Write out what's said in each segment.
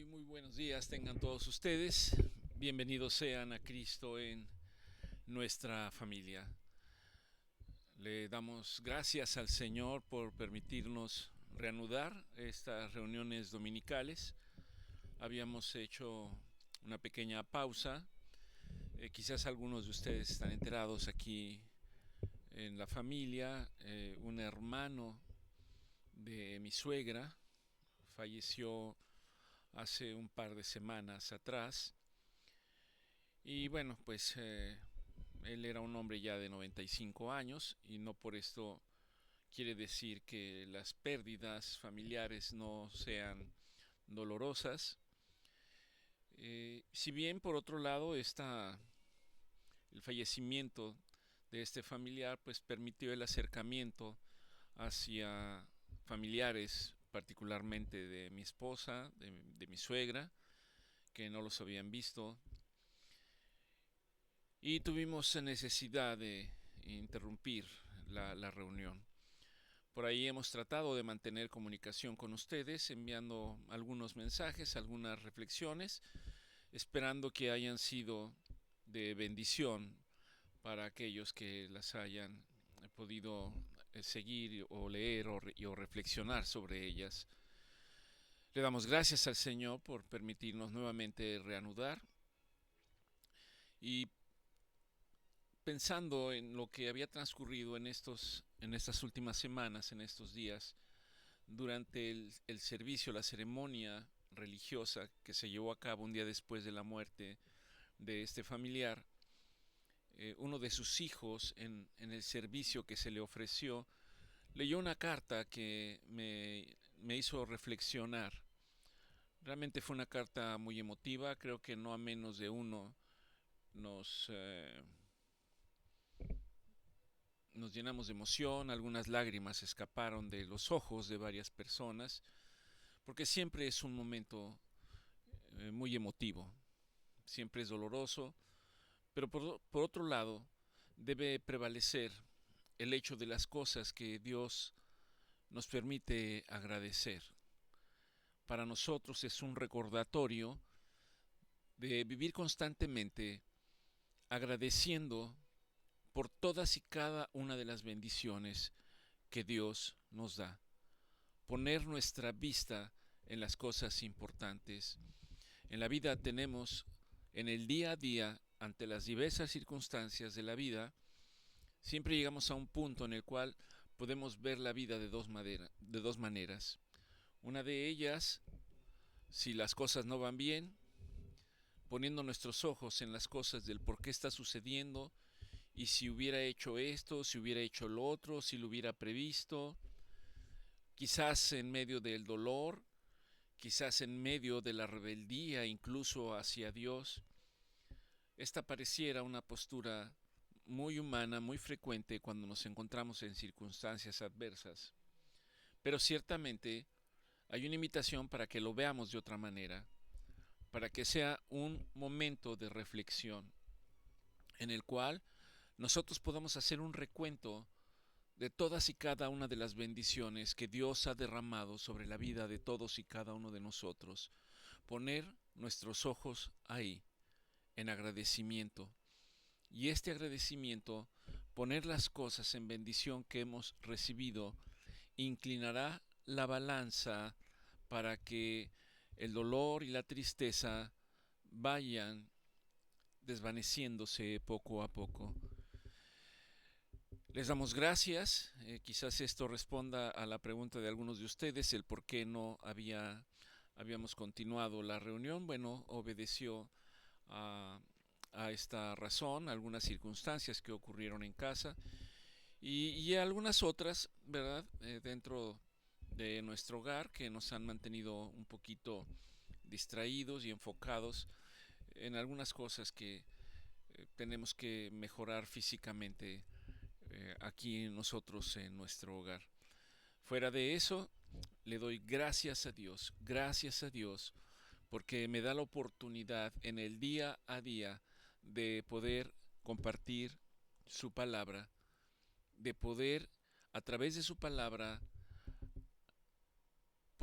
Muy buenos días tengan todos ustedes. Bienvenidos sean a Cristo en nuestra familia. Le damos gracias al Señor por permitirnos reanudar estas reuniones dominicales. Habíamos hecho una pequeña pausa. Quizás algunos de ustedes están enterados aquí en la familia. Un hermano de mi suegra falleció hace un par de semanas atrás. Y bueno, pues él era un hombre ya de 95 años y no por esto quiere decir que las pérdidas familiares no sean dolorosas. Si bien por otro lado el fallecimiento de este familiar pues permitió el acercamiento hacia familiares, particularmente de mi esposa, de mi suegra, que no los habían visto, y tuvimos necesidad de interrumpir la reunión. Por ahí hemos tratado de mantener comunicación con ustedes, enviando algunos mensajes, algunas reflexiones, esperando que hayan sido de bendición para aquellos que las hayan podido seguir o leer o reflexionar sobre ellas. Le damos gracias al Señor por permitirnos nuevamente reanudar y pensando en lo que había transcurrido en estas últimas semanas, en estos días, durante el servicio, la ceremonia religiosa que se llevó a cabo un día después de la muerte de este familiar, uno de sus hijos en el servicio que se le ofreció leyó una carta que me hizo reflexionar. Realmente fue una carta muy emotiva, creo que no a menos de uno nos nos llenamos de emoción, algunas lágrimas escaparon de los ojos de varias personas, porque siempre es un momento muy emotivo, siempre es doloroso, pero por otro lado debe prevalecer el hecho de las cosas que Dios nos permite agradecer. Para nosotros es un recordatorio de vivir constantemente agradeciendo por todas y cada una de las bendiciones que Dios nos da. Poner nuestra vista en las cosas importantes. En la vida tenemos, en el día a día, ante las diversas circunstancias de la vida, siempre llegamos a un punto en el cual podemos ver la vida de dos maneras. Una de ellas, si las cosas no van bien, poniendo nuestros ojos en las cosas del por qué está sucediendo y si hubiera hecho esto, si hubiera hecho lo otro, si lo hubiera previsto, quizás en medio del dolor, quizás en medio de la rebeldía incluso hacia Dios. Esta pareciera una postura muy humana, muy frecuente cuando nos encontramos en circunstancias adversas. Pero ciertamente hay una invitación para que lo veamos de otra manera, para que sea un momento de reflexión en el cual nosotros podamos hacer un recuento de todas y cada una de las bendiciones que Dios ha derramado sobre la vida de todos y cada uno de nosotros. Poner nuestros ojos ahí, en agradecimiento. Y este agradecimiento, poner las cosas en bendición que hemos recibido, inclinará la balanza para que el dolor y la tristeza vayan desvaneciéndose poco a poco. Les damos gracias. Quizás esto responda a la pregunta de algunos de ustedes, el por qué no habíamos continuado la reunión. Bueno, obedeció a, a esta razón, algunas circunstancias que ocurrieron en casa y algunas otras, ¿verdad? Dentro de nuestro hogar que nos han mantenido un poquito distraídos y enfocados en algunas cosas que tenemos que mejorar físicamente aquí nosotros en nuestro hogar. Fuera de eso, le doy gracias a Dios, porque me da la oportunidad en el día a día de poder compartir su palabra, de poder a través de su palabra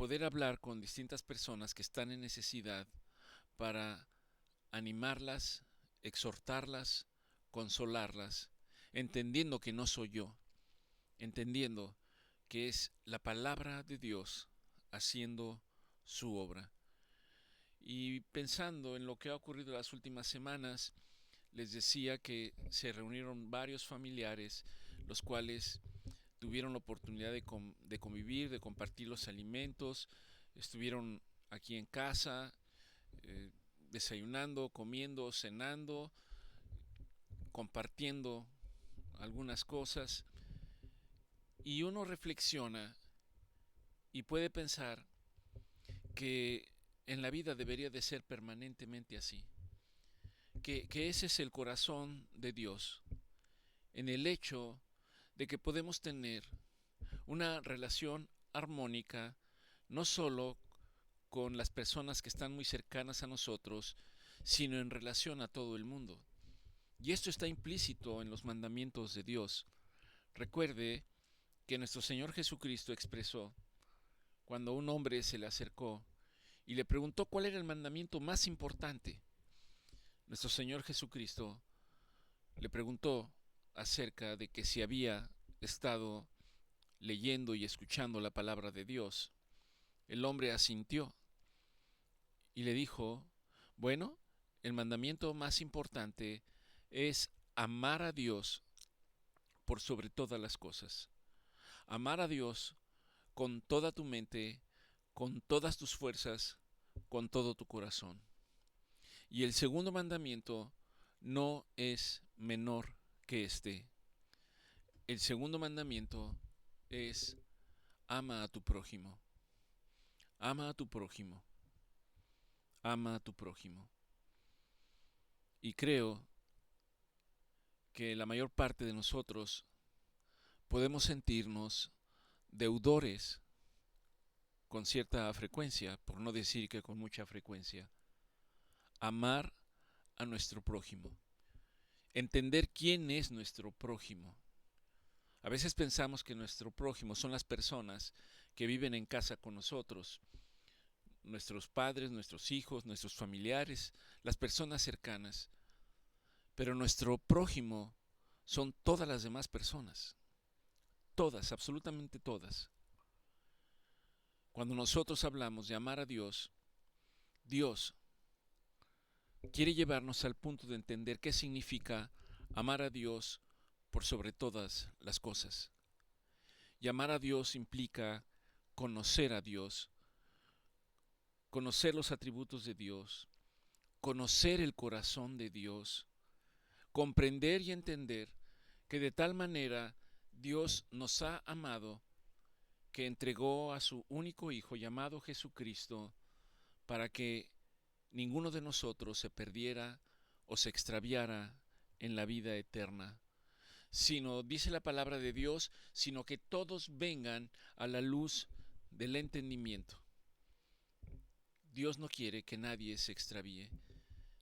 poder hablar con distintas personas que están en necesidad para animarlas, exhortarlas, consolarlas, entendiendo que no soy yo, entendiendo que es la palabra de Dios haciendo su obra. Y pensando en lo que ha ocurrido las últimas semanas, les decía que se reunieron varios familiares, los cuales tuvieron la oportunidad de convivir, de compartir los alimentos, estuvieron aquí en casa, eh, desayunando, comiendo, cenando, compartiendo algunas cosas, y uno reflexiona y puede pensar que en la vida debería de ser permanentemente así, que ese es el corazón de Dios, en el hecho de que podemos tener una relación armónica, no solo con las personas que están muy cercanas a nosotros, sino en relación a todo el mundo. Y esto está implícito en los mandamientos de Dios. Recuerde que nuestro Señor Jesucristo expresó cuando un hombre se le acercó y le preguntó cuál era el mandamiento más importante. Nuestro Señor Jesucristo le preguntó acerca de que si había estado leyendo y escuchando la palabra de Dios. El hombre asintió y le dijo, bueno, el mandamiento más importante es amar a Dios por sobre todas las cosas. Amar a Dios con toda tu mente, con todas tus fuerzas, con todo tu corazón. Y el segundo mandamiento no es menor que este. El segundo mandamiento es ama a tu prójimo. Ama a tu prójimo. Ama a tu prójimo. Y creo que la mayor parte de nosotros podemos sentirnos deudores con cierta frecuencia, por no decir que con mucha frecuencia. Amar a nuestro prójimo. Entender quién es nuestro prójimo. A veces pensamos que nuestro prójimo son las personas que viven en casa con nosotros, nuestros padres, nuestros hijos, nuestros familiares, las personas cercanas. Pero nuestro prójimo son todas las demás personas. Todas, absolutamente todas. Cuando nosotros hablamos de amar a Dios, Dios quiere llevarnos al punto de entender qué significa amar a Dios por sobre todas las cosas. Y amar a Dios implica conocer a Dios, conocer los atributos de Dios, conocer el corazón de Dios, comprender y entender que de tal manera Dios nos ha amado que entregó a su único Hijo llamado Jesucristo para que ninguno de nosotros se perdiera o se extraviara en la vida eterna, sino, dice la palabra de Dios, sino que todos vengan a la luz del entendimiento. Dios no quiere que nadie se extravíe,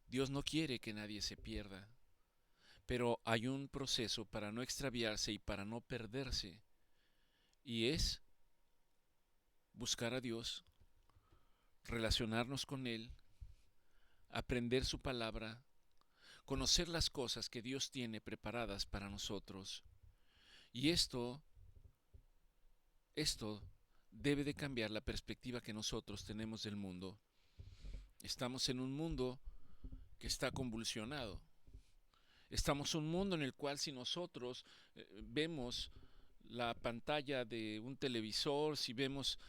Dios no quiere que nadie se pierda, pero hay un proceso para no extraviarse y para no perderse, y es buscar a Dios, relacionarnos con Él, aprender su palabra, conocer las cosas que Dios tiene preparadas para nosotros. Y esto debe de cambiar la perspectiva que nosotros tenemos del mundo. Estamos en un mundo que está convulsionado. Estamos en un mundo en el cual si nosotros vemos la pantalla de un televisor, si vemos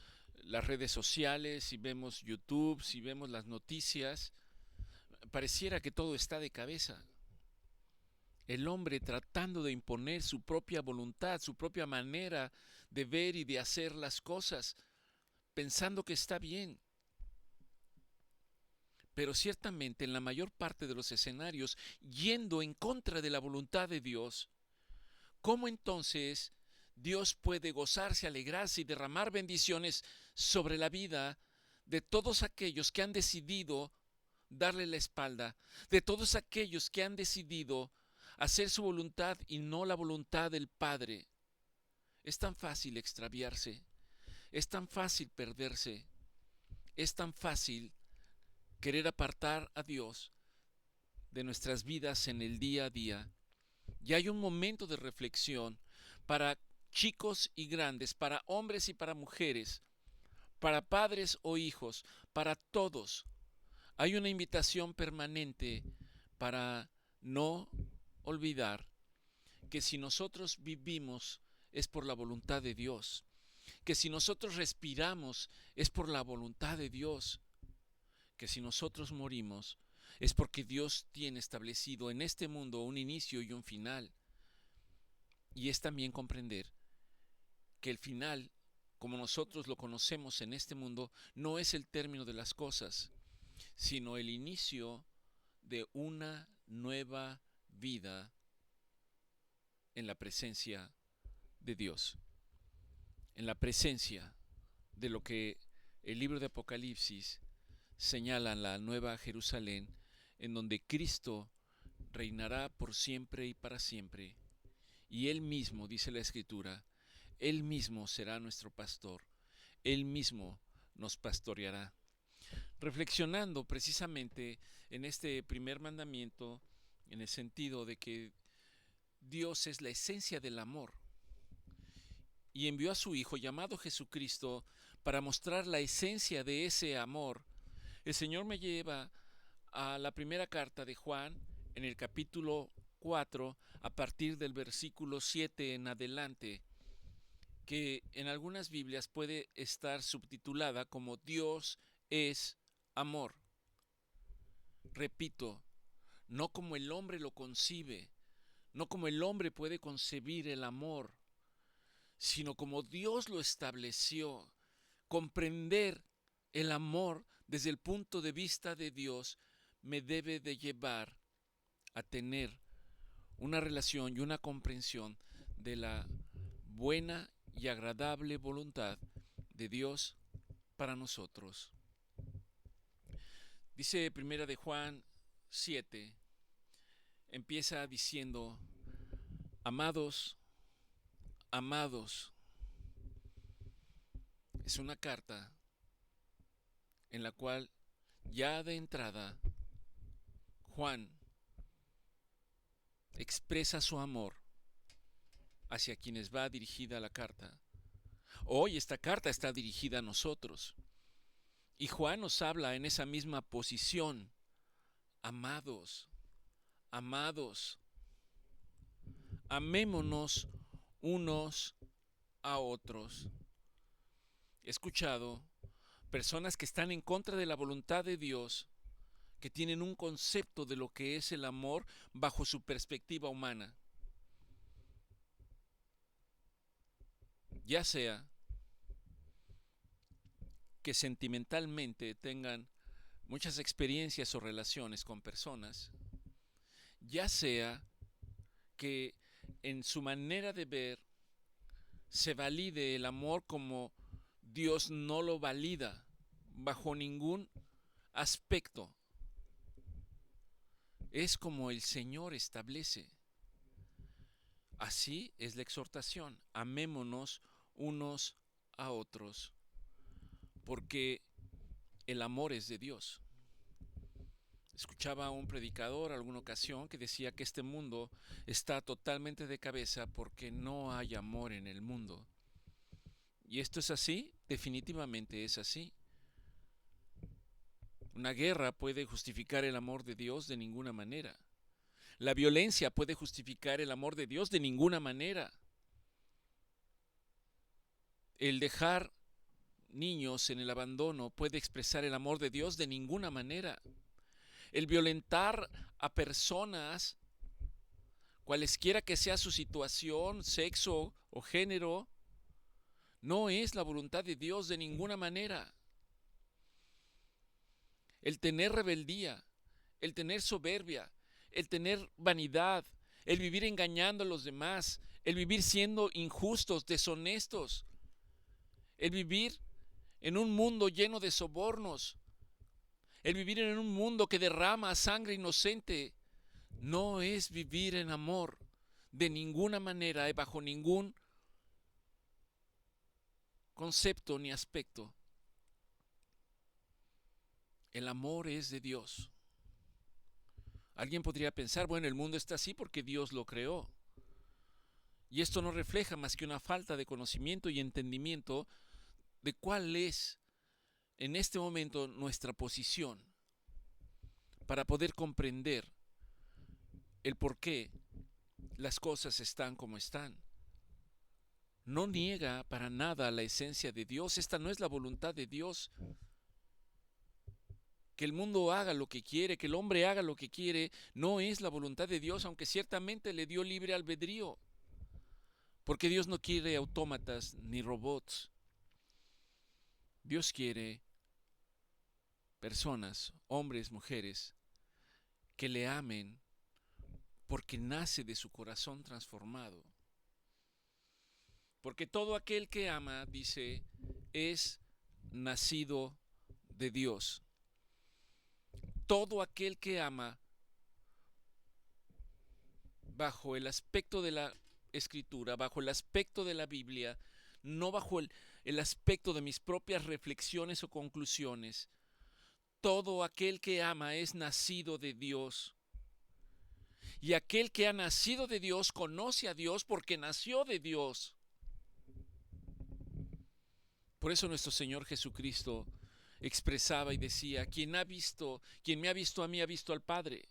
las redes sociales, si vemos YouTube, si vemos las noticias, pareciera que todo está de cabeza. El hombre tratando de imponer su propia voluntad, su propia manera de ver y de hacer las cosas, pensando que está bien. Pero ciertamente en la mayor parte de los escenarios, yendo en contra de la voluntad de Dios, ¿cómo entonces Dios puede gozarse, alegrarse y derramar bendiciones sobre la vida de todos aquellos que han decidido darle la espalda, de todos aquellos que han decidido hacer su voluntad y no la voluntad del Padre? Es tan fácil extraviarse, Es tan fácil perderse, es tan fácil querer apartar a Dios de nuestras vidas en el día a día. Y hay un momento de reflexión para chicos y grandes, para hombres y para mujeres, para padres o hijos, para todos. Hay una invitación permanente para no olvidar que si nosotros vivimos es por la voluntad de Dios, que si nosotros respiramos es por la voluntad de Dios, que si nosotros morimos es porque Dios tiene establecido en este mundo un inicio y un final. Y es también comprender que el final, como nosotros lo conocemos en este mundo, no es el término de las cosas, sino el inicio de una nueva vida en la presencia de Dios, en la presencia de lo que el libro de Apocalipsis señala, la nueva Jerusalén, en donde Cristo reinará por siempre y para siempre. Y Él mismo, dice la Escritura, Él mismo será nuestro pastor, Él mismo nos pastoreará. Reflexionando precisamente en este primer mandamiento, en el sentido de que Dios es la esencia del amor y envió a su Hijo llamado Jesucristo para mostrar la esencia de ese amor, el Señor me lleva a la primera carta de Juan en el capítulo 4 a partir del versículo 7 en adelante, que en algunas Biblias puede estar subtitulada como Dios es amor. Repito, no como el hombre lo concibe, no como el hombre puede concebir el amor, sino como Dios lo estableció. Comprender el amor desde el punto de vista de Dios me debe de llevar a tener una relación y una comprensión de la buena y agradable voluntad de Dios para nosotros. Dice Primera de Juan 7, empieza diciendo: amados, amados. Es una carta en la cual ya de entrada Juan expresa su amor hacia quienes va dirigida la carta. Hoy esta carta está dirigida a nosotros. Y Juan nos habla en esa misma posición: amados, amados, amémonos unos a otros. He escuchado personas que están en contra de la voluntad de Dios, que tienen un concepto de lo que es el amor bajo su perspectiva humana. Ya sea que sentimentalmente tengan muchas experiencias o relaciones con personas, ya sea que en su manera de ver se valide el amor como Dios no lo valida bajo ningún aspecto. Es como el Señor establece. Así es la exhortación: amémonos unos a otros, porque el amor es de Dios. Escuchaba a un predicador alguna ocasión que decía que este mundo está totalmente de cabeza porque no hay amor en el mundo. ¿Y esto es así? Definitivamente es así. Una guerra puede justificar el amor de Dios de ninguna manera. La violencia puede justificar el amor de Dios de ninguna manera. El dejar niños en el abandono puede expresar el amor de Dios de ninguna manera. El violentar a personas, cualesquiera que sea su situación, sexo o género, no es la voluntad de Dios de ninguna manera. El tener rebeldía, el tener soberbia, el tener vanidad, el vivir engañando a los demás, el vivir siendo injustos, deshonestos, el vivir en un mundo lleno de sobornos, el vivir en un mundo que derrama sangre inocente, no es vivir en amor de ninguna manera y bajo ningún concepto ni aspecto. El amor es de Dios. Alguien podría pensar, bueno, el mundo está así porque Dios lo creó. Y esto no refleja más que una falta de conocimiento y entendimiento de cuál es en este momento nuestra posición para poder comprender el por qué las cosas están como están. No niega para nada la esencia de Dios. Esta no es la voluntad de Dios. Que el mundo haga lo que quiere, que el hombre haga lo que quiere, no es la voluntad de Dios, aunque ciertamente le dio libre albedrío. Porque Dios no quiere autómatas ni robots. Dios quiere personas, hombres, mujeres, que le amen porque nace de su corazón transformado. Porque todo aquel que ama, dice, es nacido de Dios. Todo aquel que ama, bajo el aspecto de la Escritura, bajo el aspecto de la Biblia, no bajo el aspecto de mis propias reflexiones o conclusiones, todo aquel que ama es nacido de Dios. Y aquel que ha nacido de Dios conoce a Dios porque nació de Dios. Por eso nuestro Señor Jesucristo expresaba y decía, quien me ha visto a mí, ha visto al Padre.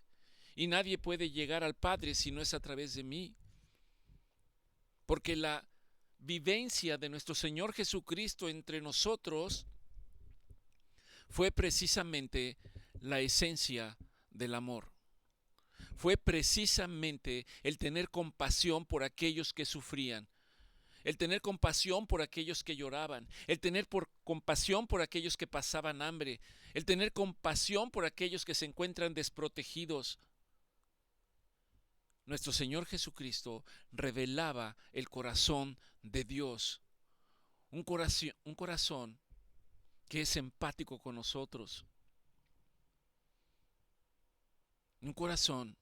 Y nadie puede llegar al Padre si no es a través de mí. Porque la vivencia de nuestro Señor Jesucristo entre nosotros fue precisamente la esencia del amor. Fue precisamente el tener compasión por aquellos que sufrían, el tener compasión por aquellos que lloraban, el tener compasión por aquellos que pasaban hambre, el tener compasión por aquellos que se encuentran desprotegidos. Nuestro Señor Jesucristo revelaba el corazón de Dios, un corazón que es empático con nosotros, un corazón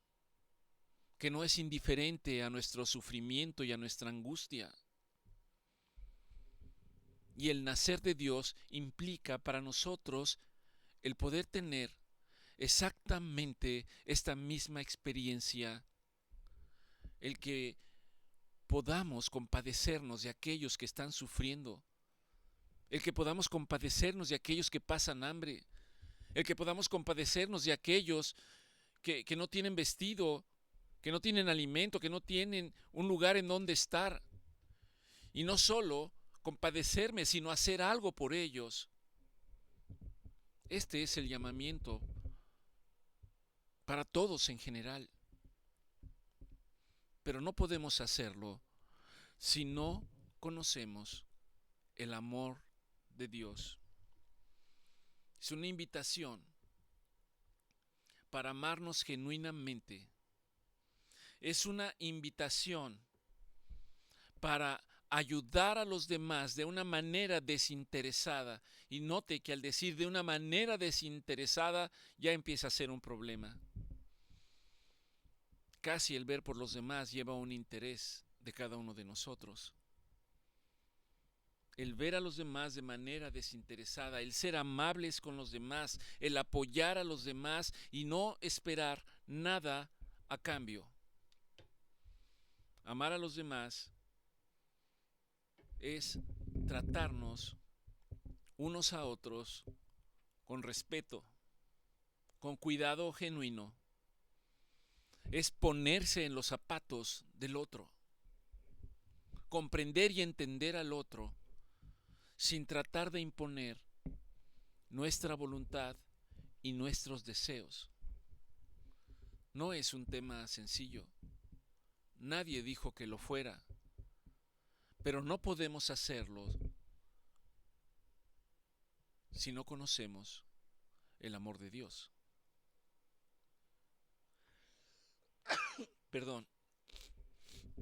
que no es indiferente a nuestro sufrimiento y a nuestra angustia. Y el nacer de Dios implica para nosotros el poder tener exactamente esta misma experiencia, el que podamos compadecernos de aquellos que están sufriendo, el que podamos compadecernos de aquellos que pasan hambre, el que podamos compadecernos de aquellos que no tienen vestido, que no tienen alimento, que no tienen un lugar en donde estar. Y no solo compadecerme, sino hacer algo por ellos. Este es el llamamiento para todos en general. Pero no podemos hacerlo si no conocemos el amor de Dios. Es una invitación para amarnos genuinamente. Es una invitación para ayudar a los demás de una manera desinteresada. Y note que al decir de una manera desinteresada ya empieza a ser un problema. Casi el ver por los demás lleva un interés de cada uno de nosotros. El ver a los demás de manera desinteresada, el ser amables con los demás, el apoyar a los demás y no esperar nada a cambio. Amar a los demás es tratarnos unos a otros con respeto, con cuidado genuino. Es ponerse en los zapatos del otro, comprender y entender al otro sin tratar de imponer nuestra voluntad y nuestros deseos. No es un tema sencillo. Nadie dijo que lo fuera, pero no podemos hacerlo si no conocemos el amor de Dios. Perdón.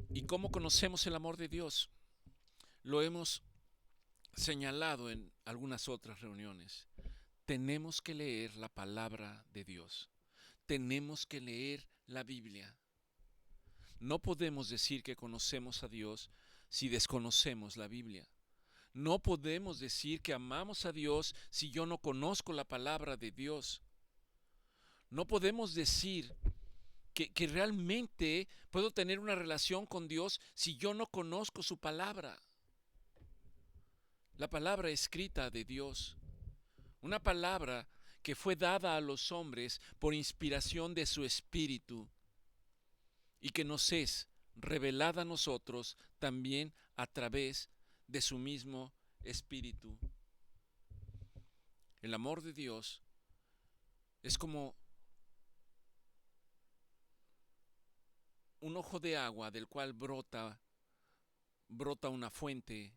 ¿Y cómo conocemos el amor de Dios? Lo hemos señalado en algunas otras reuniones. Tenemos que leer la palabra de Dios. Tenemos que leer la Biblia. No podemos decir que conocemos a Dios si desconocemos la Biblia. No podemos decir que amamos a Dios si yo no conozco la palabra de Dios. No podemos decir que realmente puedo tener una relación con Dios si yo no conozco su palabra. La palabra escrita de Dios. Una palabra que fue dada a los hombres por inspiración de su Espíritu y que nos es revelada a nosotros también a través de su mismo Espíritu. El amor de Dios es como un ojo de agua del cual brota una fuente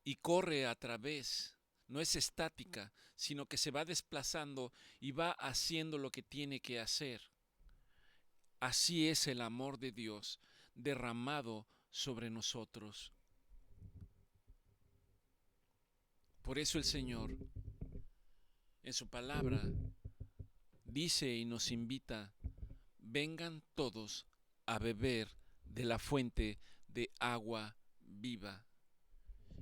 y corre a través, no es estática, sino que se va desplazando y va haciendo lo que tiene que hacer. Así es el amor de Dios derramado sobre nosotros. Por eso el Señor, en su palabra, dice y nos invita: vengan todos a beber de la fuente de agua viva.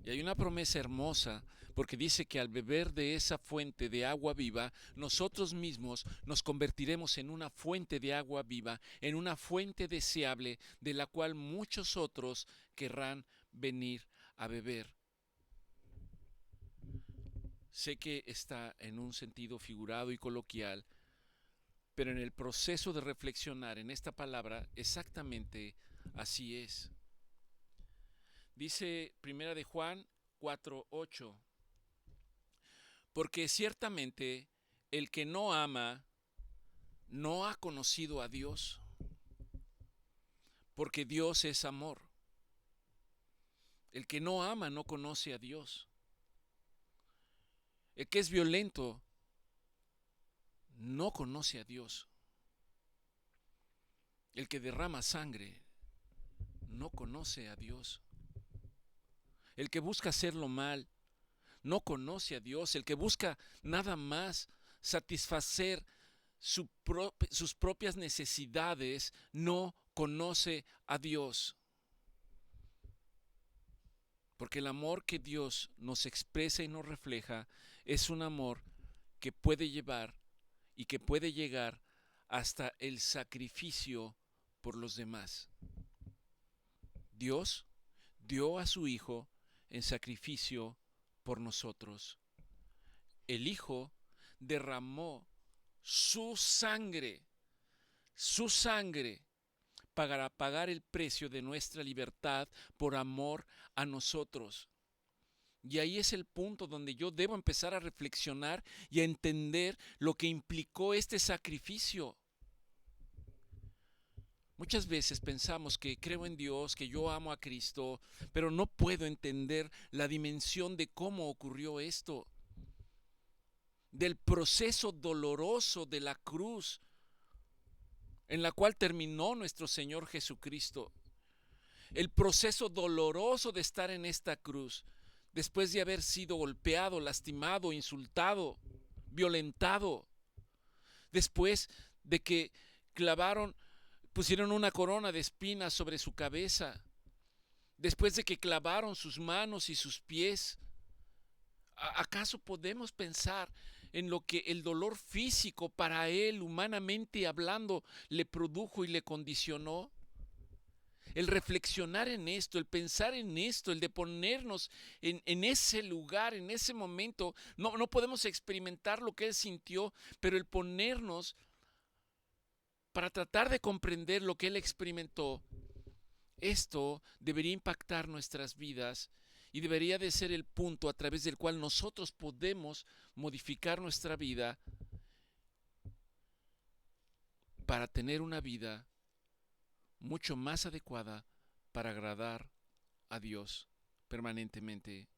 Y hay una promesa hermosa, porque dice que al beber de esa fuente de agua viva, nosotros mismos nos convertiremos en una fuente de agua viva, en una fuente deseable, de la cual muchos otros querrán venir a beber. Sé que está en un sentido figurado y coloquial, pero en el proceso de reflexionar en esta palabra, exactamente así es. Dice Primera de Juan 4:8, porque ciertamente el que no ama no ha conocido a Dios, porque Dios es amor. El que no ama no conoce a Dios. El que es violento no conoce a Dios. El que derrama sangre no conoce a Dios. El que busca hacerlo mal no conoce a Dios. El que busca nada más satisfacer sus propias necesidades no conoce a Dios. Porque el amor que Dios nos expresa y nos refleja es un amor que puede llevar y que puede llegar hasta el sacrificio por los demás. Dios dio a su Hijo en sacrificio por nosotros. El Hijo derramó su sangre para pagar el precio de nuestra libertad por amor a nosotros. Y ahí es el punto donde yo debo empezar a reflexionar y a entender lo que implicó este sacrificio. Muchas veces pensamos que creo en Dios, que yo amo a Cristo, pero no puedo entender la dimensión de cómo ocurrió esto, del proceso doloroso de la cruz en la cual terminó nuestro Señor Jesucristo. El proceso doloroso de estar en esta cruz, después de haber sido golpeado, lastimado, insultado, violentado, después de que pusieron una corona de espinas sobre su cabeza, después de que clavaron sus manos y sus pies. ¿Acaso podemos pensar en lo que el dolor físico para él, humanamente hablando, le produjo y le condicionó? El reflexionar en esto, el pensar en esto, el de ponernos en ese lugar, en ese momento, no podemos experimentar lo que él sintió, pero el ponernos para tratar de comprender lo que él experimentó, esto debería impactar nuestras vidas y debería de ser el punto a través del cual nosotros podemos modificar nuestra vida para tener una vida mucho más adecuada para agradar a Dios permanentemente.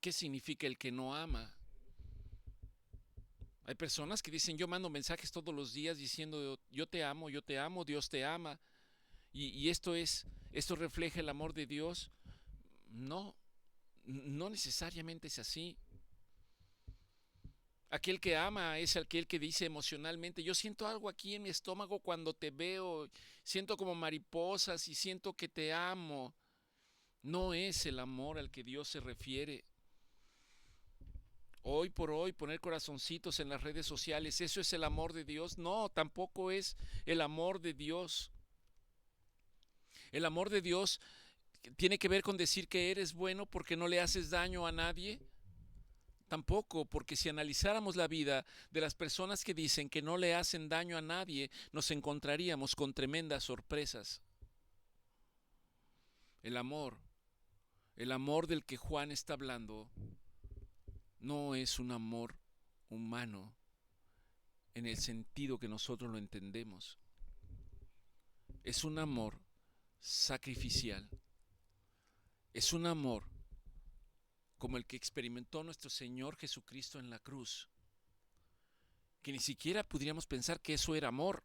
¿Qué significa el que no ama? Hay personas que dicen: yo mando mensajes todos los días diciendo yo te amo, Dios te ama, y esto refleja el amor de Dios. No necesariamente es así. Aquel que ama es aquel que dice emocionalmente, yo siento algo aquí en mi estómago cuando te veo, siento como mariposas y siento que te amo. No es el amor al que Dios se refiere. Hoy por hoy poner corazoncitos en las redes sociales, ¿eso es el amor de Dios? No, tampoco es el amor de Dios. El amor de Dios tiene que ver con decir que eres bueno porque no le haces daño a nadie. Tampoco, porque si analizáramos la vida de las personas que dicen que no le hacen daño a nadie, nos encontraríamos con tremendas sorpresas. El amor, el amor del que Juan está hablando, no es un amor humano en el sentido que nosotros lo entendemos. Es un amor sacrificial. Es un amor como el que experimentó nuestro Señor Jesucristo en la cruz, que ni siquiera podríamos pensar que eso era amor,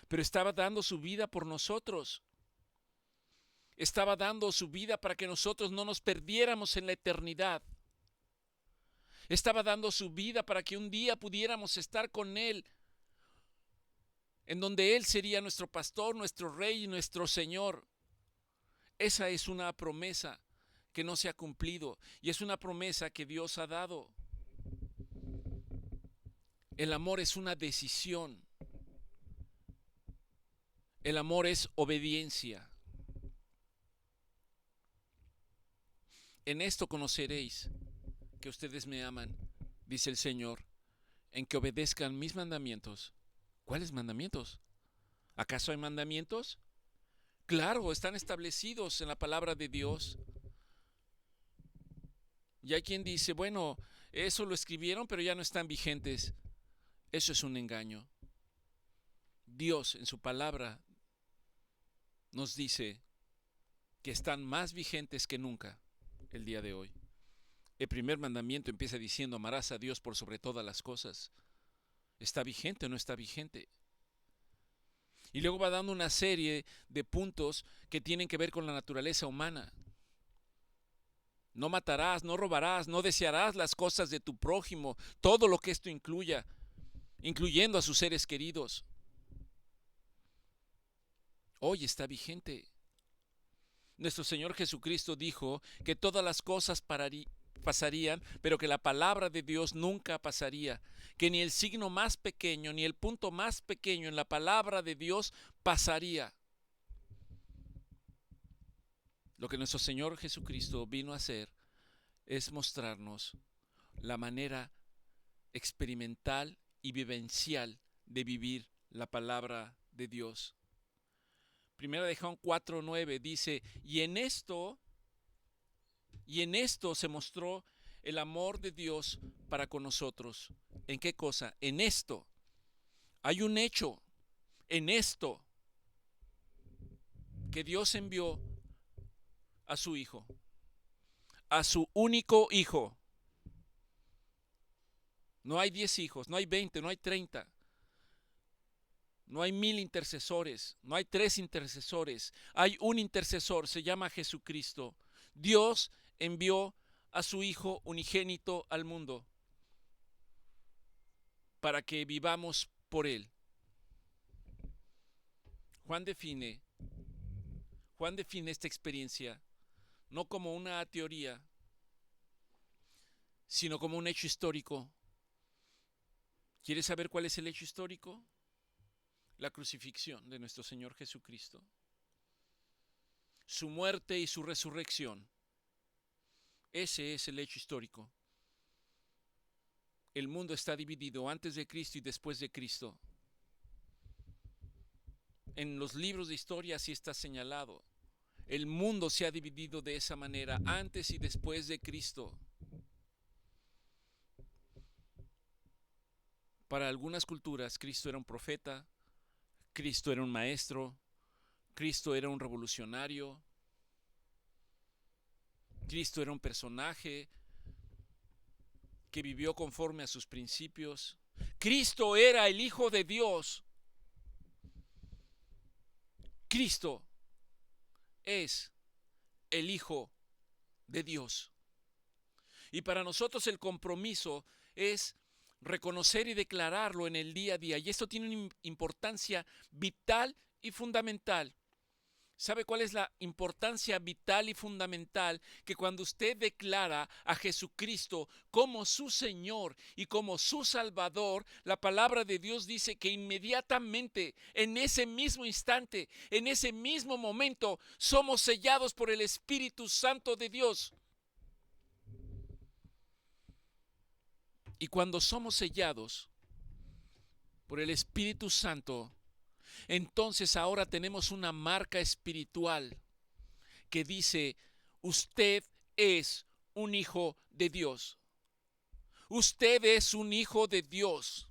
pero estaba dando su vida por nosotros. Estaba dando su vida para que nosotros no nos perdiéramos en la eternidad. Estaba dando su vida para que un día pudiéramos estar con Él, en donde Él sería nuestro pastor, nuestro rey y nuestro Señor. Esa es una promesa que no se ha cumplido y es una promesa que Dios ha dado. El amor es una decisión. El amor es obediencia. En esto conoceréis que ustedes me aman, dice el Señor, en que obedezcan mis mandamientos. ¿Cuáles mandamientos? ¿Acaso hay mandamientos? Claro, están establecidos en la palabra de Dios. Y hay quien dice, bueno, eso lo escribieron, pero ya no están vigentes. Eso es un engaño. Dios en su palabra nos dice que están más vigentes que nunca el día de hoy. El primer mandamiento empieza diciendo, amarás a Dios por sobre todas las cosas. ¿Está vigente o no está vigente? Y luego va dando una serie de puntos que tienen que ver con la naturaleza humana. No matarás, no robarás, no desearás las cosas de tu prójimo, todo lo que esto incluya, incluyendo a sus seres queridos. Hoy está vigente. Nuestro Señor Jesucristo dijo que todas las cosas pasarían, pero que la palabra de Dios nunca pasaría, que ni el signo más pequeño, ni el punto más pequeño en la palabra de Dios pasaría. Lo que nuestro Señor Jesucristo vino a hacer es mostrarnos la manera experimental y vivencial de vivir la palabra de Dios. Primera de Juan 4:9 dice, y en esto se mostró el amor de Dios para con nosotros. ¿En qué cosa? En esto. Hay un hecho, en esto, que Dios envió a su Hijo, a su único Hijo. No hay 10 hijos, no hay 20, no hay 30. No hay 1000 intercesores, no hay 3 intercesores, hay un intercesor, se llama Jesucristo. Dios envió a su Hijo unigénito al mundo para que vivamos por Él. Juan define esta experiencia no como una teoría, sino como un hecho histórico. ¿Quieres saber cuál es el hecho histórico? La crucifixión de nuestro Señor Jesucristo, su muerte y su resurrección. Ese es el hecho histórico. El mundo está dividido antes de Cristo y después de Cristo. En los libros de historia así está señalado. El mundo se ha dividido de esa manera, antes y después de Cristo. Para algunas culturas, Cristo era un profeta, Cristo era un maestro, Cristo era un revolucionario, Cristo era un personaje que vivió conforme a sus principios. Cristo era el Hijo de Dios. Cristo es el Hijo de Dios. Y para nosotros el compromiso es reconocer y declararlo en el día a día. Y esto tiene una importancia vital y fundamental. ¿Sabe cuál es la importancia vital y fundamental? Que cuando usted declara a Jesucristo como su Señor y como su Salvador, la palabra de Dios dice que inmediatamente, en ese mismo instante, en ese mismo momento, somos sellados por el Espíritu Santo de Dios. Y cuando somos sellados por el Espíritu Santo, entonces ahora tenemos una marca espiritual que dice: usted es un hijo de Dios. Usted es un hijo de Dios.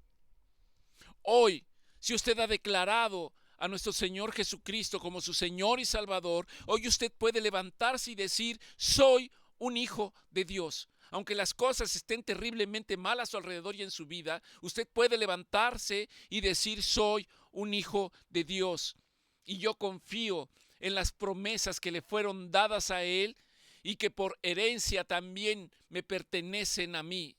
Hoy, si usted ha declarado a nuestro Señor Jesucristo como su Señor y Salvador, hoy usted puede levantarse y decir: soy un hijo de Dios. Aunque las cosas estén terriblemente mal a su alrededor y en su vida, usted puede levantarse y decir: soy un hijo de Dios. Y yo confío en las promesas que le fueron dadas a él y que por herencia también me pertenecen a mí.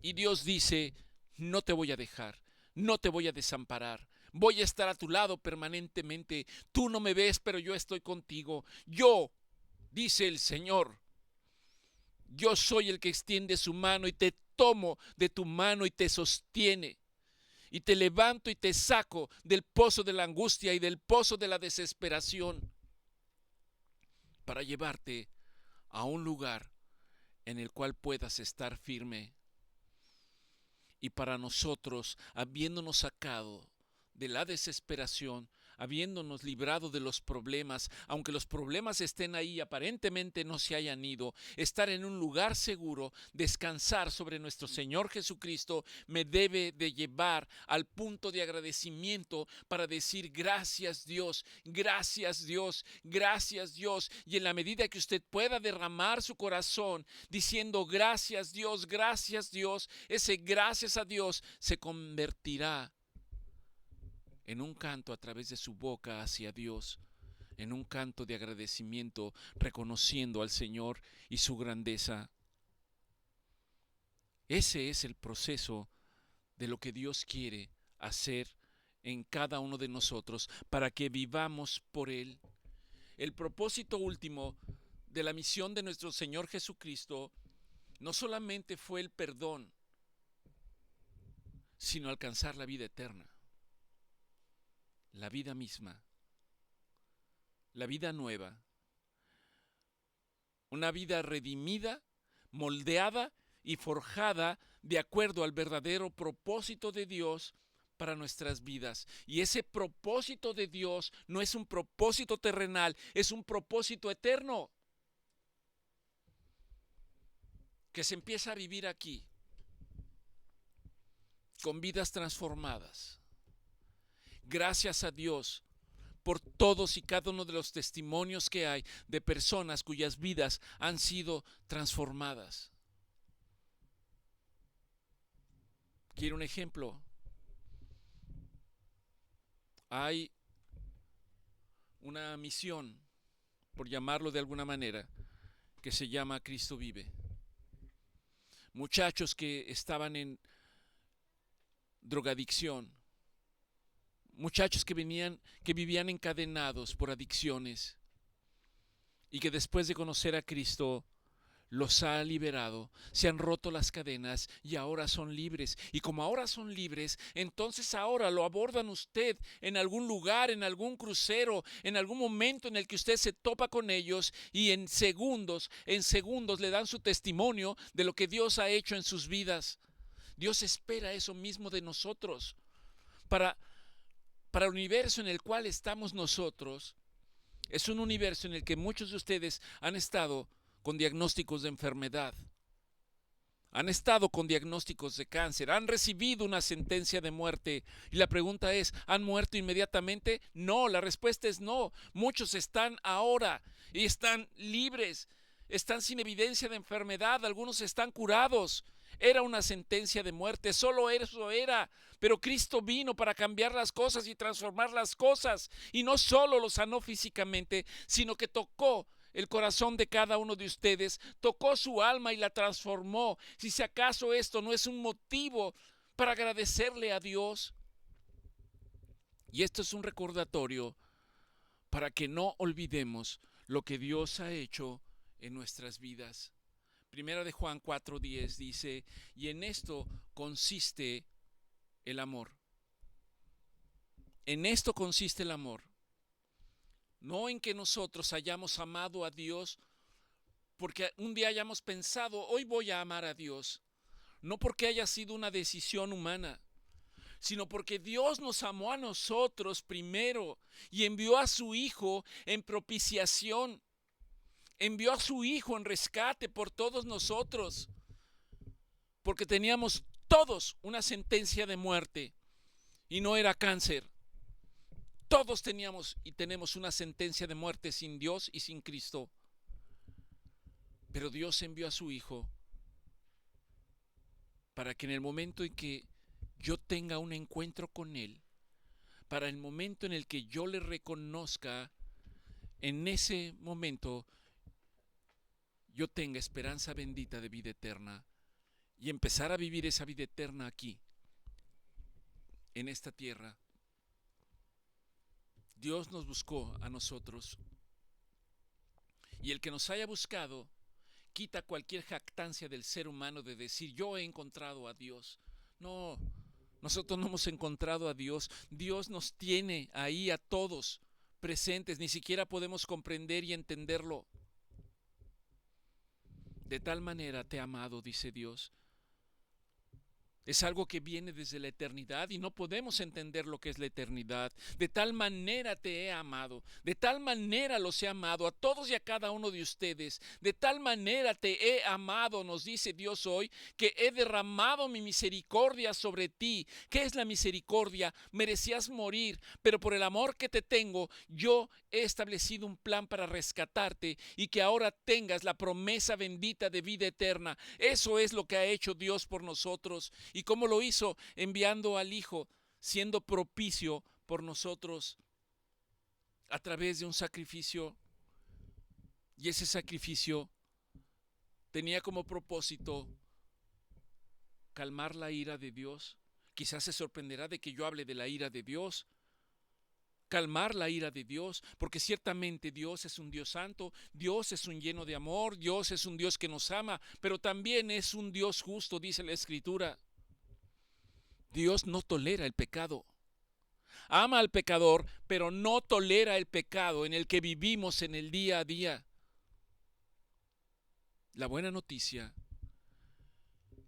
Y Dios dice: no te voy a dejar, no te voy a desamparar. Voy a estar a tu lado permanentemente. Tú no me ves, pero yo estoy contigo. Yo, dice el Señor, yo soy el que extiende su mano y te tomo de tu mano y te sostiene. Y te levanto y te saco del pozo de la angustia y del pozo de la desesperación para llevarte a un lugar en el cual puedas estar firme. Y para nosotros, habiéndonos sacado de la desesperación, habiéndonos librado de los problemas, aunque los problemas estén ahí, aparentemente no se hayan ido, estar en un lugar seguro, descansar sobre nuestro Señor Jesucristo, me debe de llevar al punto de agradecimiento para decir: gracias Dios, gracias Dios, gracias Dios. Y en la medida que usted pueda derramar su corazón diciendo: gracias Dios, ese gracias a Dios se convertirá en un canto a través de su boca hacia Dios, en un canto de agradecimiento, reconociendo al Señor y su grandeza. Ese es el proceso de lo que Dios quiere hacer en cada uno de nosotros para que vivamos por Él. El propósito último de la misión de nuestro Señor Jesucristo no solamente fue el perdón, sino alcanzar la vida eterna. La vida misma, la vida nueva, una vida redimida, moldeada y forjada de acuerdo al verdadero propósito de Dios para nuestras vidas. Y ese propósito de Dios no es un propósito terrenal, es un propósito eterno que se empieza a vivir aquí, con vidas transformadas. Gracias a Dios por todos y cada uno de los testimonios que hay de personas cuyas vidas han sido transformadas. Quiero un ejemplo. Hay una misión, por llamarlo de alguna manera, que se llama Cristo Vive. Muchachos que estaban en drogadicción, muchachos que vivían encadenados por adicciones y que después de conocer a Cristo los ha liberado, se han roto las cadenas y ahora son libres. Y como ahora son libres, entonces ahora lo abordan usted en algún lugar, en algún crucero, en algún momento en el que usted se topa con ellos y en segundos le dan su testimonio de lo que Dios ha hecho en sus vidas. Dios espera eso mismo de nosotros. Para el universo en el cual estamos nosotros, es un universo en el que muchos de ustedes han estado con diagnósticos de enfermedad, han estado con diagnósticos de cáncer, han recibido una sentencia de muerte. Y la pregunta es: ¿han muerto inmediatamente? No, la respuesta es no. Muchos están ahora y están libres, están sin evidencia de enfermedad, algunos están curados. Era una sentencia de muerte, solo eso era. Pero Cristo vino para cambiar las cosas y transformar las cosas. Y no solo los sanó físicamente, sino que tocó el corazón de cada uno de ustedes, tocó su alma y la transformó. Si acaso esto no es un motivo para agradecerle a Dios. Y esto es un recordatorio para que no olvidemos lo que Dios ha hecho en nuestras vidas. Primera de Juan 4:10 dice, y en esto consiste el amor. En esto consiste el amor. No en que nosotros hayamos amado a Dios porque un día hayamos pensado, hoy voy a amar a Dios. No porque haya sido una decisión humana, sino porque Dios nos amó a nosotros primero y envió a su Hijo en propiciación. Envió a su Hijo en rescate por todos nosotros, porque teníamos todos una sentencia de muerte y no era cáncer. Todos teníamos y tenemos una sentencia de muerte sin Dios y sin Cristo. Pero Dios envió a su Hijo para que en el momento en que yo tenga un encuentro con Él, para el momento en el que yo le reconozca, en ese momento yo tenga esperanza bendita de vida eterna y empezar a vivir esa vida eterna aquí, en esta tierra. Dios nos buscó a nosotros, y el que nos haya buscado quita cualquier jactancia del ser humano de decir yo he encontrado a Dios. No, nosotros no hemos encontrado a Dios. Dios nos tiene ahí a todos presentes, ni siquiera podemos comprender y entenderlo. De tal manera te he amado, dice Dios. Es algo que viene desde la eternidad y no podemos entender lo que es la eternidad. De tal manera te he amado, de tal manera los he amado a todos y a cada uno de ustedes. De tal manera te he amado, nos dice Dios hoy, que he derramado mi misericordia sobre ti. ¿Qué es la misericordia? Merecías morir, pero por el amor que te tengo, yo he establecido un plan para rescatarte y que ahora tengas la promesa bendita de vida eterna. Eso es lo que ha hecho Dios por nosotros. ¿Y cómo lo hizo? Enviando al Hijo, siendo propicio por nosotros a través de un sacrificio. Y ese sacrificio tenía como propósito calmar la ira de Dios. Quizás se sorprenderá de que yo hable de la ira de Dios. Calmar la ira de Dios, porque ciertamente Dios es un Dios santo, Dios es un lleno de amor, Dios es un Dios que nos ama, pero también es un Dios justo, dice la Escritura. Dios no tolera el pecado. Ama al pecador, pero no tolera el pecado en el que vivimos en el día a día. La buena noticia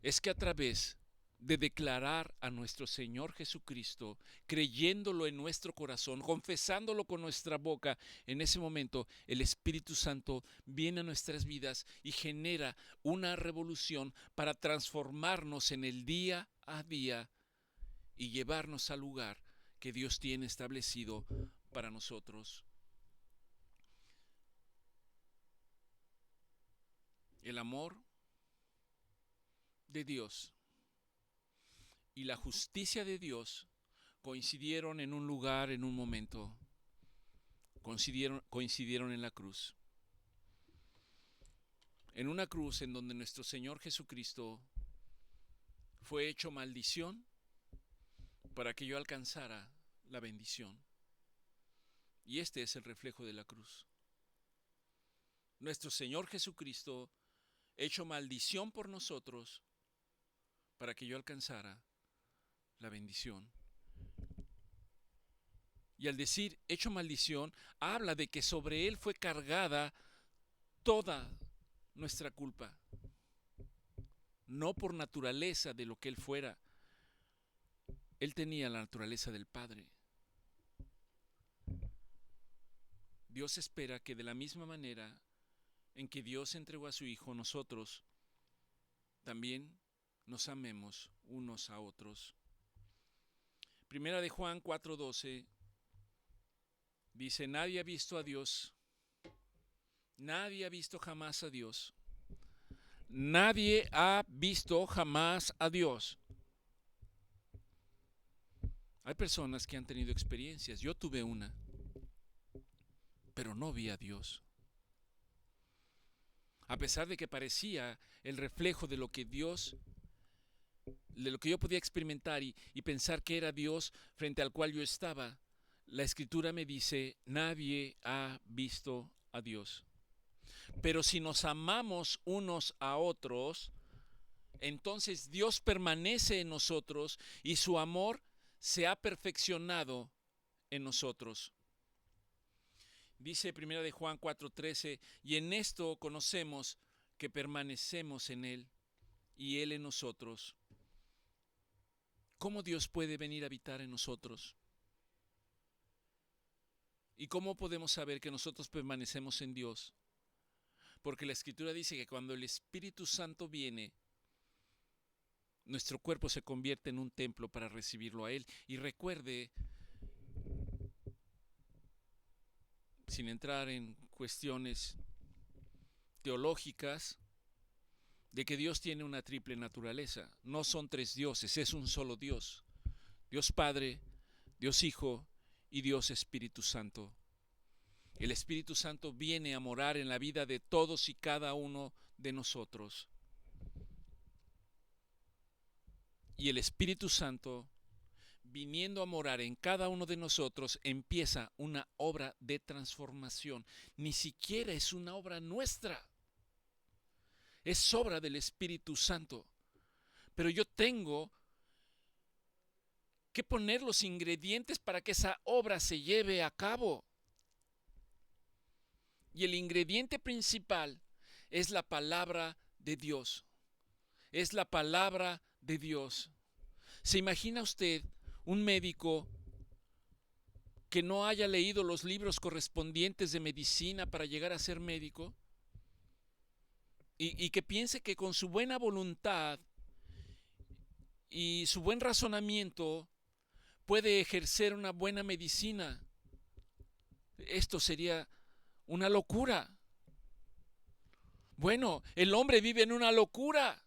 es que a través de declarar a nuestro Señor Jesucristo, creyéndolo en nuestro corazón, confesándolo con nuestra boca, en ese momento el Espíritu Santo viene a nuestras vidas y genera una revolución para transformarnos en el día a día y llevarnos al lugar que Dios tiene establecido para nosotros. El amor de Dios y la justicia de Dios coincidieron en un lugar, en un momento. Coincidieron en la cruz. En una cruz en donde nuestro Señor Jesucristo fue hecho maldición para que yo alcanzara la bendición. Y este es el reflejo de la cruz. Nuestro Señor Jesucristo hecho maldición por nosotros para que yo alcanzara la bendición. Y al decir hecho maldición, habla de que sobre Él fue cargada toda nuestra culpa. No por naturaleza de lo que Él fuera. Él tenía la naturaleza del Padre. Dios espera que de la misma manera en que Dios entregó a su Hijo, nosotros también nos amemos unos a otros. Primera de Juan 4:12 dice, nadie ha visto a Dios, nadie ha visto jamás a Dios, nadie ha visto jamás a Dios. Hay personas que han tenido experiencias, yo tuve una, pero no vi a Dios. A pesar de que parecía el reflejo de lo que Dios, de lo que yo podía experimentar y pensar que era Dios frente al cual yo estaba, la Escritura me dice, nadie ha visto a Dios. Pero si nos amamos unos a otros, entonces Dios permanece en nosotros y su amor se ha perfeccionado en nosotros. Dice 1 de Juan 4:13, y en esto conocemos que permanecemos en Él y Él en nosotros. ¿Cómo Dios puede venir a habitar en nosotros? ¿Y cómo podemos saber que nosotros permanecemos en Dios? Porque la Escritura dice que cuando el Espíritu Santo viene, nuestro cuerpo se convierte en un templo para recibirlo a Él. Y recuerde, sin entrar en cuestiones teológicas, de que Dios tiene una triple naturaleza. No son tres dioses, es un solo Dios. Dios Padre, Dios Hijo y Dios Espíritu Santo. El Espíritu Santo viene a morar en la vida de todos y cada uno de nosotros. Y el Espíritu Santo, viniendo a morar en cada uno de nosotros, empieza una obra de transformación. Ni siquiera es una obra nuestra, es obra del Espíritu Santo. Pero yo tengo que poner los ingredientes para que esa obra se lleve a cabo. Y el ingrediente principal es la palabra de Dios. Es la palabra de Dios. ¿Se imagina usted un médico que no haya leído los libros correspondientes de medicina para llegar a ser médico? Y que piense que con su buena voluntad y su buen razonamiento puede ejercer una buena medicina. Esto sería una locura. Bueno, el hombre vive en una locura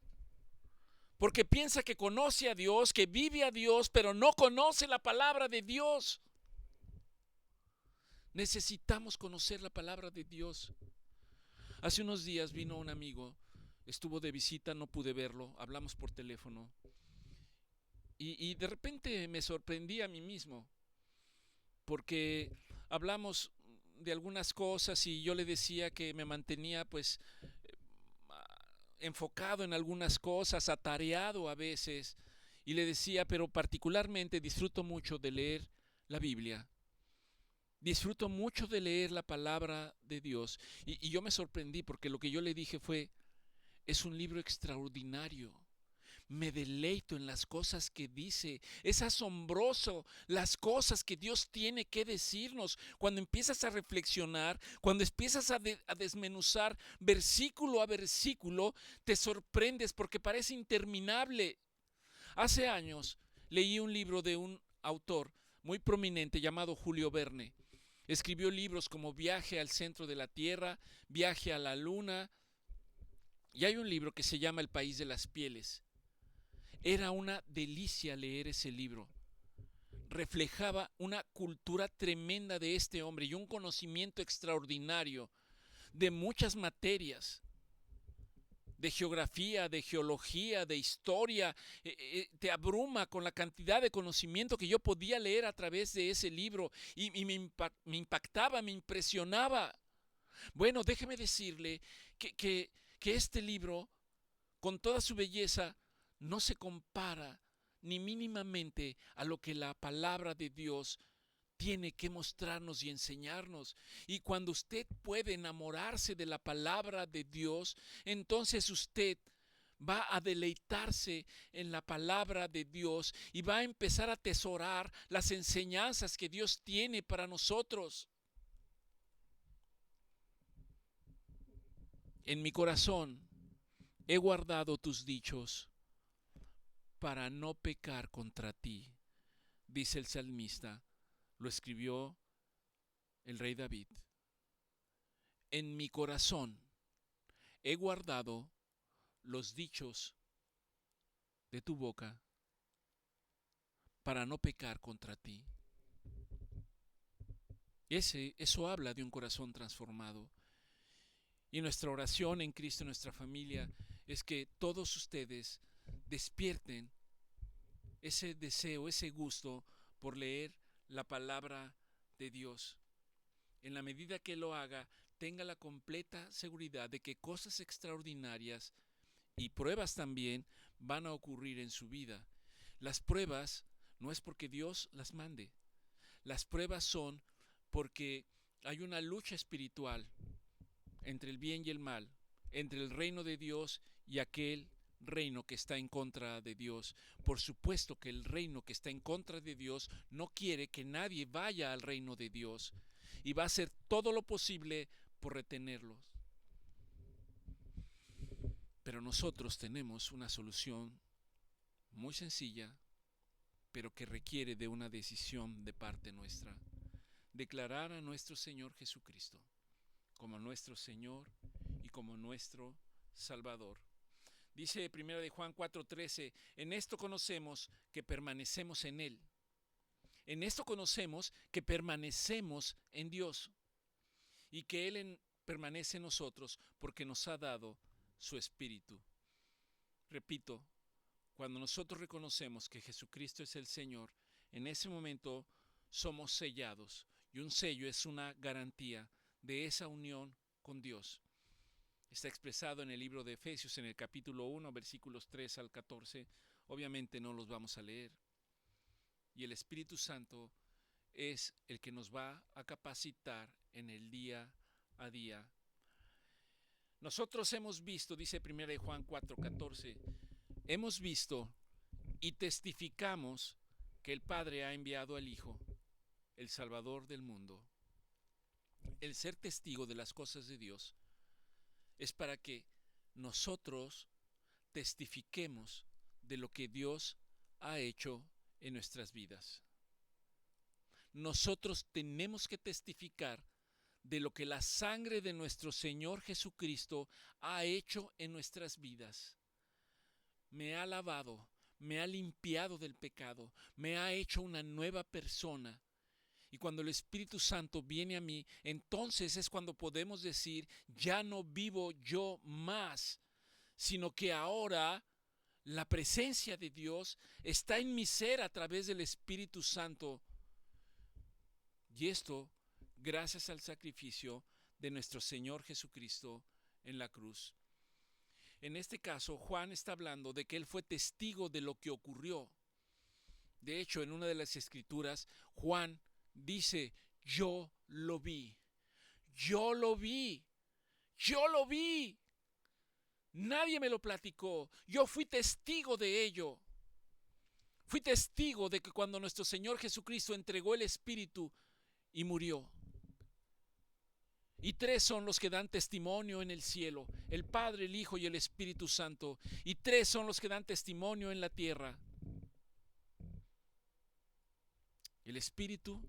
porque piensa que conoce a Dios, que vive a Dios, pero no conoce la palabra de Dios. Necesitamos conocer la palabra de Dios. Hace unos días vino un amigo, estuvo de visita, no pude verlo, hablamos por teléfono y de repente me sorprendí a mí mismo porque hablamos de algunas cosas y yo le decía que me mantenía pues enfocado en algunas cosas, atareado a veces, y le decía, pero particularmente disfruto mucho de leer la Biblia. Disfruto mucho de leer la palabra de Dios. Y yo me sorprendí porque lo que yo le dije fue, es un libro extraordinario. Me deleito en las cosas que dice. Es asombroso las cosas que Dios tiene que decirnos. Cuando empiezas a reflexionar, cuando empiezas a desmenuzar versículo a versículo, te sorprendes porque parece interminable. Hace años leí un libro de un autor muy prominente llamado Julio Verne. Escribió libros como Viaje al centro de la Tierra, Viaje a la Luna, y hay un libro que se llama El país de las pieles. Era una delicia leer ese libro. Reflejaba una cultura tremenda de este hombre y un conocimiento extraordinario de muchas materias, de geografía, de geología, de historia. Te abruma con la cantidad de conocimiento que yo podía leer a través de ese libro y me impactaba, me impresionaba. Bueno, déjeme decirle que este libro, con toda su belleza, no se compara ni mínimamente a lo que la palabra de Dios tiene que mostrarnos y enseñarnos. Y cuando usted puede enamorarse de la palabra de Dios, entonces usted va a deleitarse en la palabra de Dios y va a empezar a atesorar las enseñanzas que Dios tiene para nosotros. En mi corazón he guardado tus dichos para no pecar contra ti, dice el salmista. Lo escribió el rey David. En mi corazón he guardado los dichos de tu boca para no pecar contra ti. Eso habla de un corazón transformado. Y nuestra oración en Cristo, en nuestra familia, es que todos ustedes despierten ese deseo, ese gusto por leer la palabra de Dios. En la medida que lo haga, tenga la completa seguridad de que cosas extraordinarias y pruebas también van a ocurrir en su vida. Las pruebas no es porque Dios las mande. Las pruebas son porque hay una lucha espiritual entre el bien y el mal, entre el reino de Dios y aquel reino que está en contra de Dios. Por supuesto que el reino que está en contra de Dios no quiere que nadie vaya al reino de Dios y va a hacer todo lo posible por retenerlos. Pero nosotros tenemos una solución muy sencilla, pero que requiere de una decisión de parte nuestra. Declarar a nuestro Señor Jesucristo como nuestro Señor y como nuestro Salvador. Dice 1 de Juan 4:13, en esto conocemos que permanecemos en Él. En esto conocemos que permanecemos en Dios y que Él permanece en nosotros porque nos ha dado su Espíritu. Repito, cuando nosotros reconocemos que Jesucristo es el Señor, en ese momento somos sellados, y un sello es una garantía de esa unión con Dios. Está expresado en el libro de Efesios, en el capítulo 1, versículos 3 al 14. Obviamente no los vamos a leer. Y el Espíritu Santo es el que nos va a capacitar en el día a día. Nosotros hemos visto, dice 1 Juan 4:14, hemos visto y testificamos que el Padre ha enviado al Hijo, el Salvador del mundo. El ser testigo de las cosas de Dios es para que nosotros testifiquemos de lo que Dios ha hecho en nuestras vidas. Nosotros tenemos que testificar de lo que la sangre de nuestro Señor Jesucristo ha hecho en nuestras vidas. Me ha lavado, me ha limpiado del pecado, me ha hecho una nueva persona. Y cuando el Espíritu Santo viene a mí, entonces es cuando podemos decir, ya no vivo yo más, sino que ahora la presencia de Dios está en mi ser a través del Espíritu Santo. Y esto gracias al sacrificio de nuestro Señor Jesucristo en la cruz. En este caso, Juan está hablando de que él fue testigo de lo que ocurrió. De hecho, en una de las escrituras, Juan dice, yo lo vi, yo lo vi, yo lo vi. Nadie me lo platicó, yo fui testigo de ello. Fui testigo de que cuando nuestro Señor Jesucristo entregó el Espíritu y murió. Y tres son los que dan testimonio en el cielo, el Padre, el Hijo y el Espíritu Santo. Y tres son los que dan testimonio en la tierra, el Espíritu,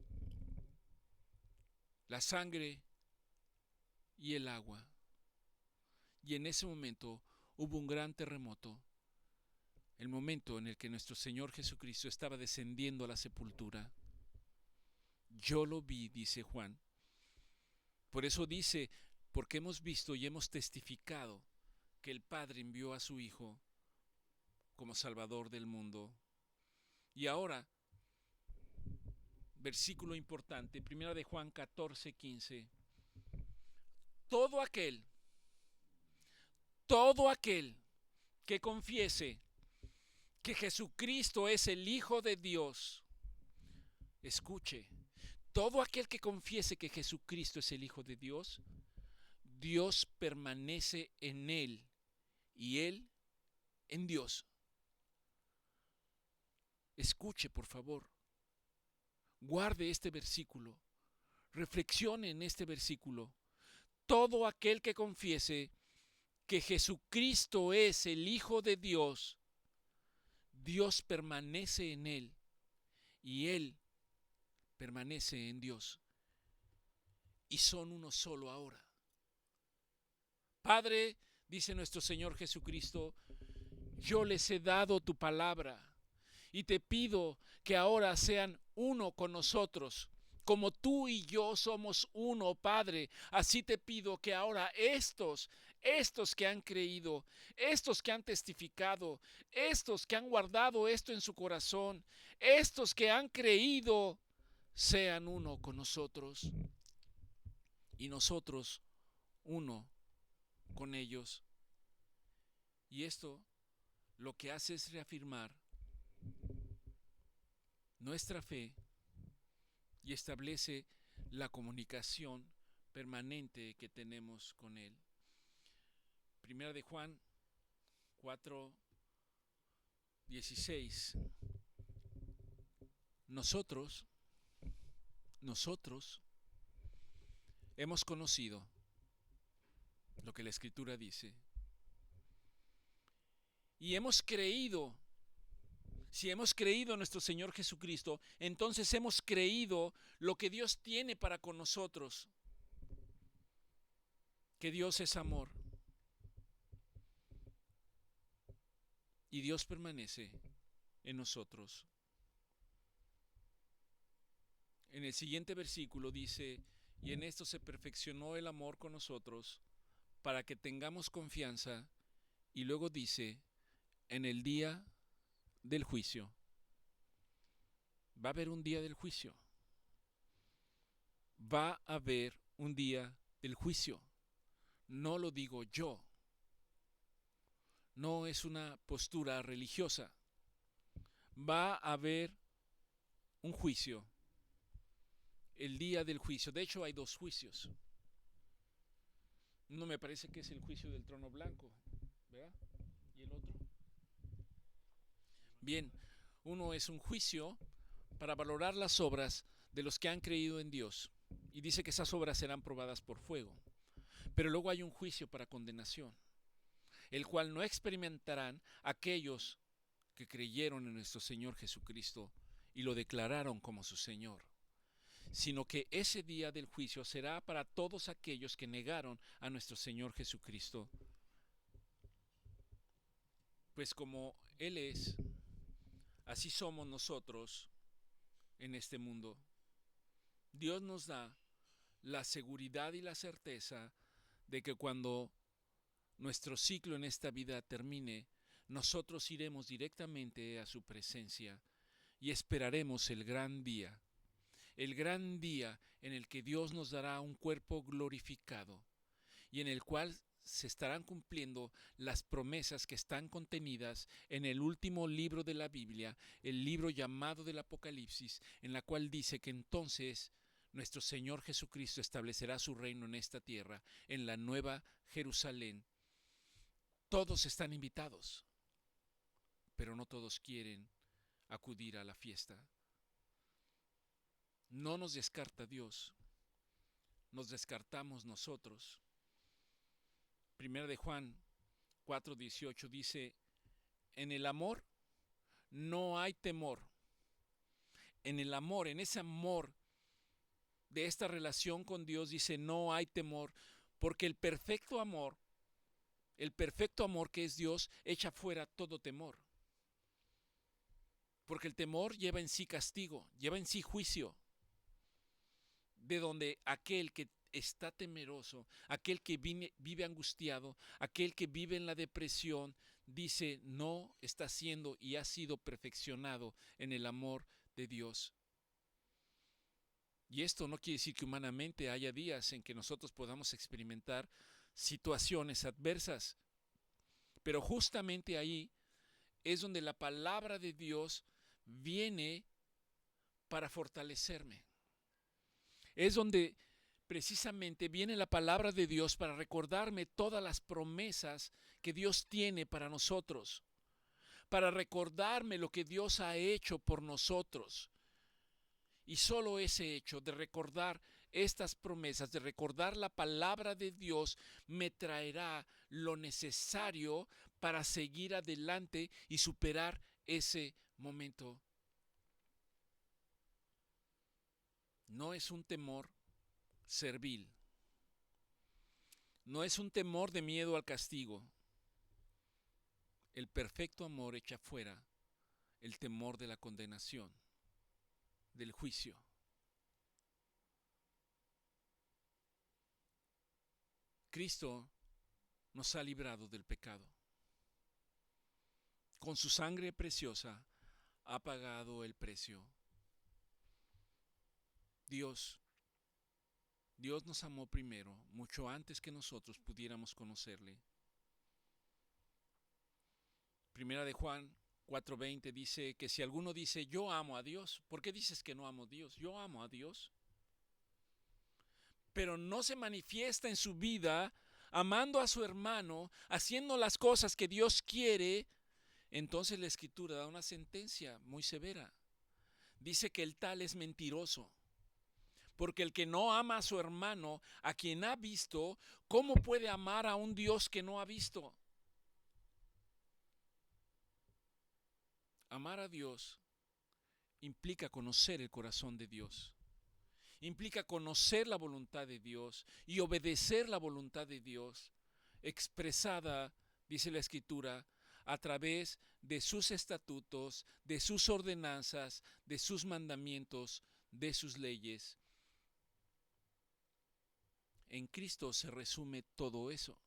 la sangre y el agua. Y en ese momento hubo un gran terremoto, el momento en el que nuestro Señor Jesucristo estaba descendiendo a la sepultura. Yo lo vi, dice Juan. Por eso dice, porque hemos visto y hemos testificado que el Padre envió a su Hijo como Salvador del mundo. Y ahora, versículo importante, 1 de Juan 14:15. Todo aquel que confiese que Jesucristo es el Hijo de Dios, escuche, todo aquel que confiese que Jesucristo es el Hijo de Dios, Dios permanece en él y él en Dios. Escuche, por favor. Guarde este versículo. Reflexione en este versículo. Todo aquel que confiese que Jesucristo es el Hijo de Dios, Dios permanece en él y él permanece en Dios. Y son uno solo ahora. Padre, dice nuestro Señor Jesucristo, yo les he dado tu palabra y te pido que ahora sean uno con nosotros, como tú y yo somos uno, Padre, así te pido que ahora estos que han creído, estos que han testificado, estos que han guardado esto en su corazón, estos que han creído, sean uno con nosotros y nosotros uno con ellos. Y esto lo que hace es reafirmar nuestra fe y establece la comunicación permanente que tenemos con Él. Primera de Juan 4:16. Nosotros hemos conocido lo que la Escritura dice y hemos creído. Si hemos creído en nuestro Señor Jesucristo, entonces hemos creído lo que Dios tiene para con nosotros, que Dios es amor y Dios permanece en nosotros. En el siguiente versículo dice, y en esto se perfeccionó el amor con nosotros, para que tengamos confianza, y luego dice, en el día del juicio. Va a haber un día del juicio. Va a haber un día del juicio. No lo digo yo. No es una postura religiosa. Va a haber un juicio. El día del juicio. De hecho, hay dos juicios. No me parece que es el juicio del trono blanco, ¿verdad? ¿Y el otro? Bien, uno es un juicio para valorar las obras de los que han creído en Dios. Y dice que esas obras serán probadas por fuego. Pero luego hay un juicio para condenación, el cual no experimentarán aquellos que creyeron en nuestro Señor Jesucristo y lo declararon como su Señor, sino que ese día del juicio será para todos aquellos que negaron a nuestro Señor Jesucristo. Pues como Él es, así somos nosotros en este mundo. Dios nos da la seguridad y la certeza de que cuando nuestro ciclo en esta vida termine, nosotros iremos directamente a su presencia y esperaremos el gran día en el que Dios nos dará un cuerpo glorificado y en el cual se estarán cumpliendo las promesas que están contenidas en el último libro de la Biblia, el libro llamado del Apocalipsis, en la cual dice que entonces nuestro Señor Jesucristo establecerá su reino en esta tierra, en la nueva Jerusalén. Todos están invitados, pero no todos quieren acudir a la fiesta. No nos descarta Dios, nos descartamos nosotros. Primera de Juan 4:18 dice, en el amor no hay temor. En el amor, en ese amor de esta relación con Dios, dice, no hay temor, porque el perfecto amor que es Dios, echa fuera todo temor. Porque el temor lleva en sí castigo, lleva en sí juicio, de donde aquel que está temeroso, aquel que vive angustiado, aquel que vive en la depresión, dice, no está siendo y ha sido perfeccionado en el amor de Dios. Y esto no quiere decir que humanamente haya días en que nosotros podamos experimentar situaciones adversas, pero justamente ahí es donde la palabra de Dios viene para fortalecerme. Es donde precisamente viene la palabra de Dios para recordarme todas las promesas que Dios tiene para nosotros, para recordarme lo que Dios ha hecho por nosotros. Y solo ese hecho de recordar estas promesas, de recordar la palabra de Dios, me traerá lo necesario para seguir adelante y superar ese momento. No es un temor servil. No es un temor de miedo al castigo. El perfecto amor echa fuera el temor de la condenación, del juicio. Cristo nos ha librado del pecado. Con su sangre preciosa ha pagado el precio. Dios nos amó primero, mucho antes que nosotros pudiéramos conocerle. Primera de Juan 4:20 dice que si alguno dice yo amo a Dios, ¿por qué dices que no amo a Dios? Yo amo a Dios. Pero no se manifiesta en su vida amando a su hermano, haciendo las cosas que Dios quiere, entonces la Escritura da una sentencia muy severa. Dice que el tal es mentiroso. Porque el que no ama a su hermano, a quien ha visto, ¿cómo puede amar a un Dios que no ha visto? Amar a Dios implica conocer el corazón de Dios. Implica conocer la voluntad de Dios y obedecer la voluntad de Dios, expresada, dice la Escritura, a través de sus estatutos, de sus ordenanzas, de sus mandamientos, de sus leyes. En Cristo se resume todo eso.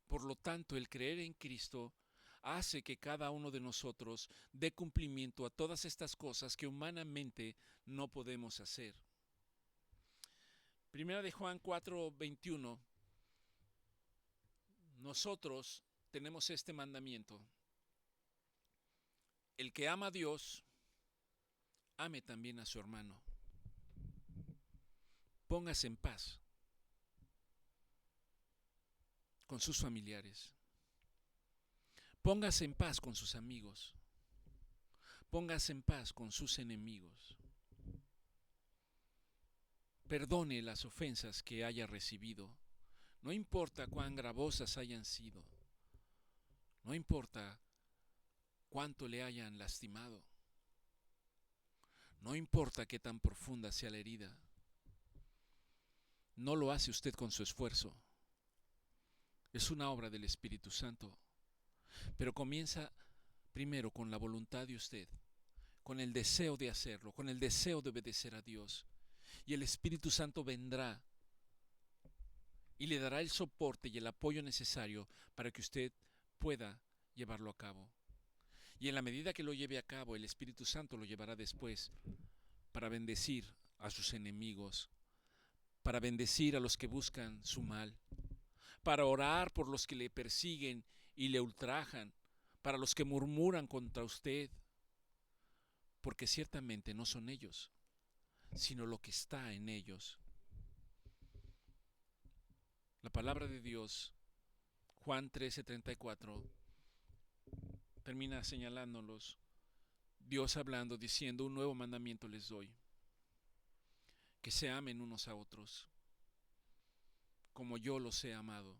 Por lo tanto, el creer en Cristo hace que cada uno de nosotros dé cumplimiento a todas estas cosas que humanamente no podemos hacer. Primera de Juan 4:21. Nosotros tenemos este mandamiento. El que ama a Dios, ame también a su hermano. Póngase en paz con sus familiares. Póngase en paz con sus amigos. Póngase en paz con sus enemigos. Perdone las ofensas que haya recibido. No importa cuán gravosas hayan sido. No importa cuánto le hayan lastimado. No importa qué tan profunda sea la herida. No lo hace usted con su esfuerzo. Es una obra del Espíritu Santo. Pero comienza primero con la voluntad de usted, con el deseo de hacerlo, con el deseo de obedecer a Dios. Y el Espíritu Santo vendrá y le dará el soporte y el apoyo necesario para que usted pueda llevarlo a cabo. Y en la medida que lo lleve a cabo, el Espíritu Santo lo llevará después para bendecir a sus enemigos, para bendecir a los que buscan su mal, para orar por los que le persiguen y le ultrajan, para los que murmuran contra usted, porque ciertamente no son ellos, sino lo que está en ellos. La palabra de Dios, Juan 13:34, termina señalándolos, Dios hablando, diciendo, un nuevo mandamiento les doy, que se amen unos a otros, como yo los he amado,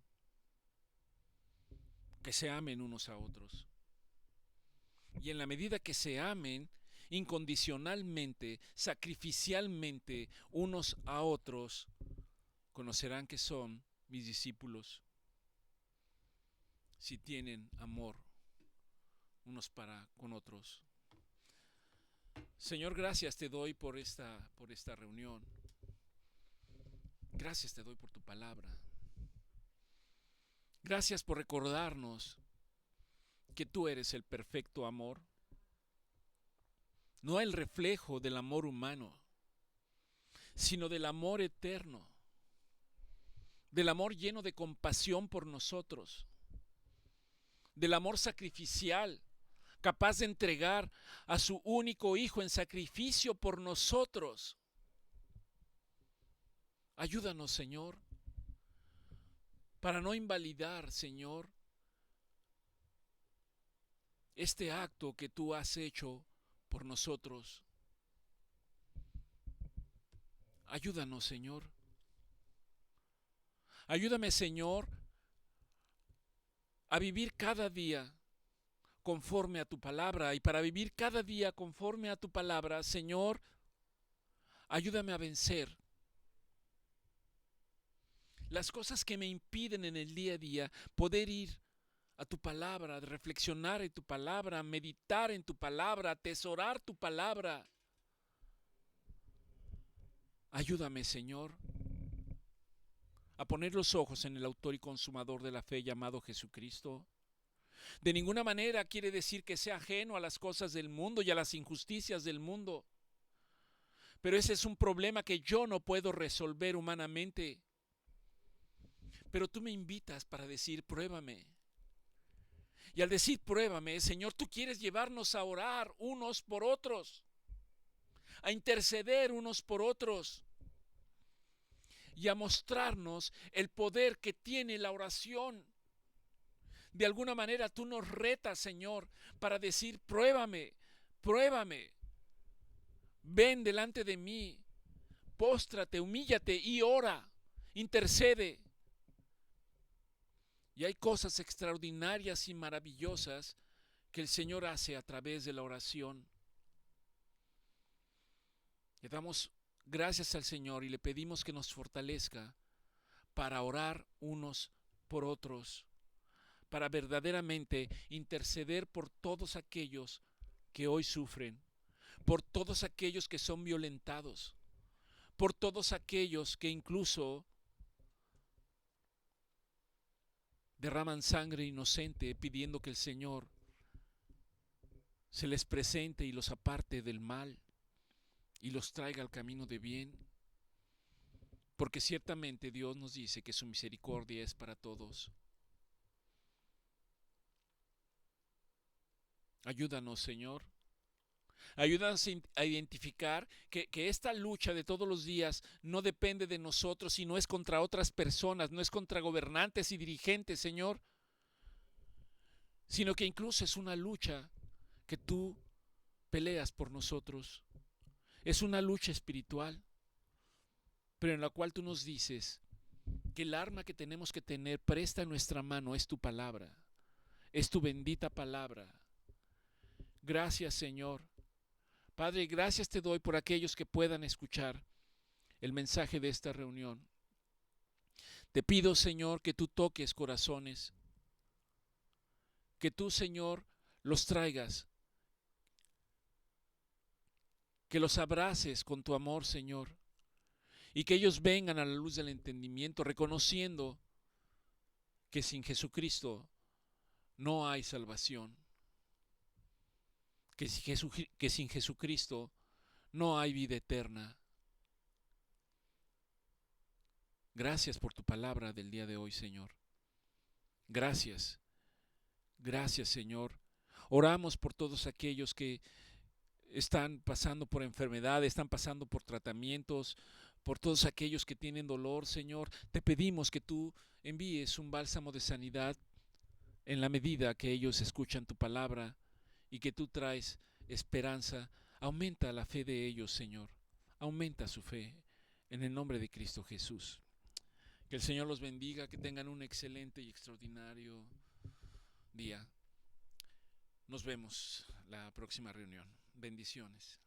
que se amen unos a otros. Y en la medida que se amen incondicionalmente, sacrificialmente unos a otros, conocerán que son mis discípulos si tienen amor unos para con otros. Señor, gracias te doy por esta reunión. Gracias te doy por tu palabra. Gracias por recordarnos que tú eres el perfecto amor, no el reflejo del amor humano, sino del amor eterno, del amor lleno de compasión por nosotros, del amor sacrificial, capaz de entregar a su único Hijo en sacrificio por nosotros. Ayúdanos, Señor, para no invalidar, Señor, este acto que tú has hecho por nosotros. Ayúdanos, Señor. Ayúdame, Señor, a vivir cada día conforme a tu palabra. Y para vivir cada día conforme a tu palabra, Señor, ayúdame a vencer las cosas que me impiden en el día a día poder ir a tu palabra, reflexionar en tu palabra, meditar en tu palabra, atesorar tu palabra. Ayúdame, Señor, a poner los ojos en el autor y consumador de la fe llamado Jesucristo. De ninguna manera quiere decir que sea ajeno a las cosas del mundo y a las injusticias del mundo. Pero ese es un problema que yo no puedo resolver humanamente. Pero tú me invitas para decir, pruébame. Y al decir pruébame, Señor, tú quieres llevarnos a orar unos por otros, a interceder unos por otros y a mostrarnos el poder que tiene la oración. De alguna manera tú nos retas, Señor, para decir, pruébame, pruébame. Ven delante de mí, póstrate, humíllate y ora, intercede. Y hay cosas extraordinarias y maravillosas que el Señor hace a través de la oración. Le damos gracias al Señor y le pedimos que nos fortalezca para orar unos por otros, para verdaderamente interceder por todos aquellos que hoy sufren, por todos aquellos que son violentados, por todos aquellos que incluso derraman sangre inocente pidiendo que el Señor se les presente y los aparte del mal y los traiga al camino de bien. Porque ciertamente Dios nos dice que su misericordia es para todos. Ayúdanos, Señor. Ayúdanos a identificar que esta lucha de todos los días no depende de nosotros, sino es contra otras personas, no es contra gobernantes y dirigentes, Señor, sino que incluso es una lucha que tú peleas por nosotros. Es una lucha espiritual, pero en la cual tú nos dices que el arma que tenemos que tener presta en nuestra mano es tu palabra, es tu bendita palabra. Gracias, Señor. Padre, gracias te doy por aquellos que puedan escuchar el mensaje de esta reunión. Te pido, Señor, que tú toques corazones, que tú, Señor, los traigas, que los abraces con tu amor, Señor, y que ellos vengan a la luz del entendimiento, reconociendo que sin Jesucristo no hay salvación, que sin Jesucristo no hay vida eterna. Gracias por tu palabra del día de hoy, Señor. Gracias, gracias, Señor. Oramos por todos aquellos que están pasando por enfermedad, están pasando por tratamientos, por todos aquellos que tienen dolor, Señor. Te pedimos que tú envíes un bálsamo de sanidad en la medida que ellos escuchan tu palabra y que tú traes esperanza. Aumenta la fe de ellos, Señor. Aumenta su fe en el nombre de Cristo Jesús. Que el Señor los bendiga, que tengan un excelente y extraordinario día. Nos vemos la próxima reunión. Bendiciones.